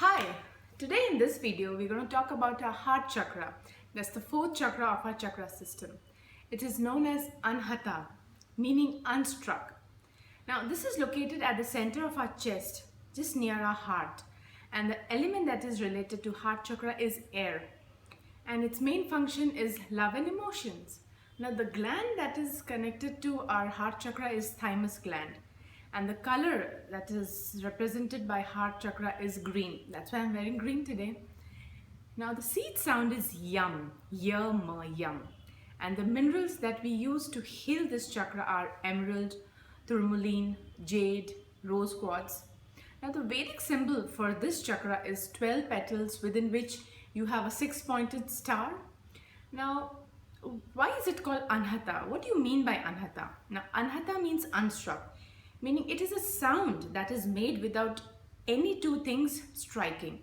Hi, today in this video we're going to talk about our heart chakra. That's the fourth chakra of our chakra system. It is known as Anahata, meaning unstruck. Now this is located at the center of our chest, just near our heart. And the element that is related to heart chakra is air. And its main function is love and emotions. Now the gland that is connected to our heart chakra is thymus gland. And the color that is represented by heart chakra is green. That's why I'm wearing green today. Now the seed sound is yum, yum, yum. And the minerals that we use to heal this chakra are emerald, tourmaline, jade, rose quartz. Now the Vedic symbol for this chakra is 12 petals within which you have a 6-pointed star. Now why is it called Anahata? What do you mean by Anahata? Now Anahata means unstruck, meaning it is a sound that is made without any two things striking.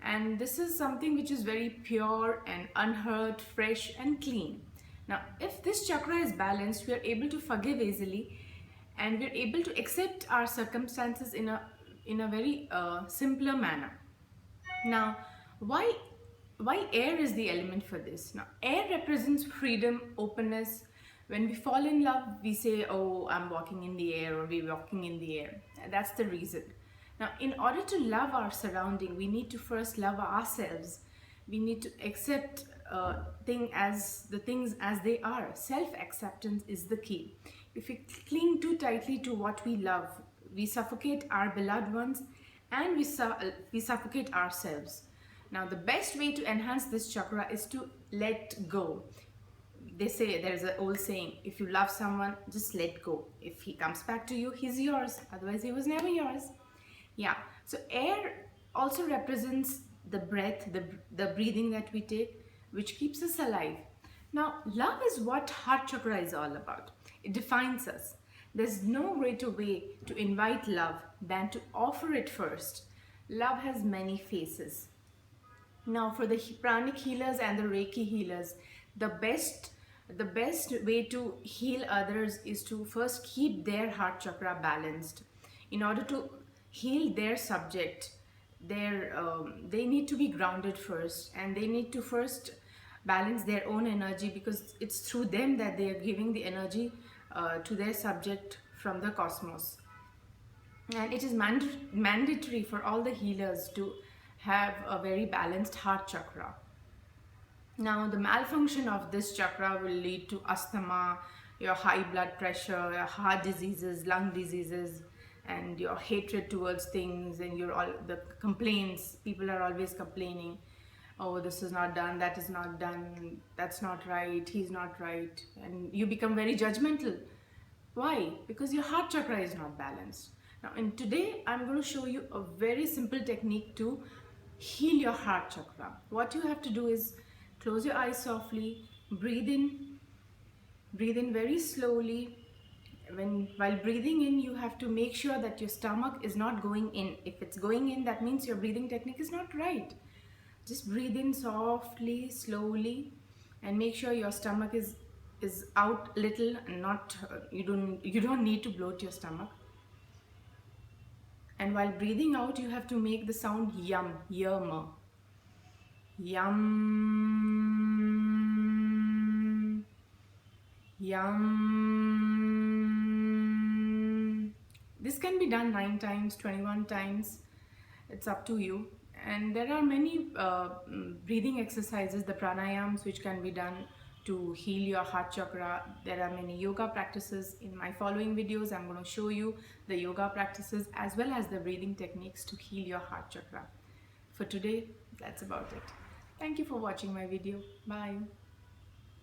And this is something which is very pure and unhurt, fresh and clean. Now, if this chakra is balanced, we are able to forgive easily and we are able to accept our circumstances in a very simpler manner. Now, why air is the element for this? Now, air represents freedom, openness. When we fall in love, we say, oh, I'm walking in the air, or we're walking in the air. That's the reason. Now, in order to love our surrounding, we need to first love ourselves. We need to accept the things as they are. Self-acceptance is the key. If we cling too tightly to what we love, we suffocate our beloved ones and we suffocate ourselves. Now, the best way to enhance this chakra is to let go. They say, there's an old saying, if you love someone, just let go. If he comes back to you, he's yours. Otherwise, he was never yours. Yeah. So air also represents the breath, the breathing that we take, which keeps us alive. Now, love is what heart chakra is all about. It defines us. There's no greater way to invite love than to offer it first. Love has many faces. Now, for the pranic healers and the Reiki healers, the best way to heal others is to first keep their heart chakra balanced. In order to heal their subject, they need to be grounded first, and they need to first balance their own energy, because it's through them that they are giving the energy to their subject from the cosmos. And it is mandatory for all the healers to have a very balanced heart chakra. Now, the malfunction of this chakra will lead to asthma, your high blood pressure, your heart diseases, lung diseases, and your hatred towards things, and the complaints. People are always complaining, oh, this is not done, that is not done, that's not right, he's not right, and you become very judgmental. Why? Because your heart chakra is not balanced. Now, today I'm going to show you a very simple technique to heal your heart chakra. What you have to do is close your eyes softly, breathe in very slowly. While breathing in, you have to make sure that your stomach is not going in. If it's going in, that means your breathing technique is not right. Just breathe in softly, slowly, and make sure your stomach is out little, and not you don't need to bloat your stomach. And while breathing out, you have to make the sound yum, yum. Yum, yum. This can be done 9 times, 21 times. It's up to you. And there are many breathing exercises, the pranayams, which can be done to heal your heart chakra. There are many yoga practices. In my following videos, I'm going to show you the yoga practices as well as the breathing techniques to heal your heart chakra. For today, that's about it. Thank you for watching my video. Bye.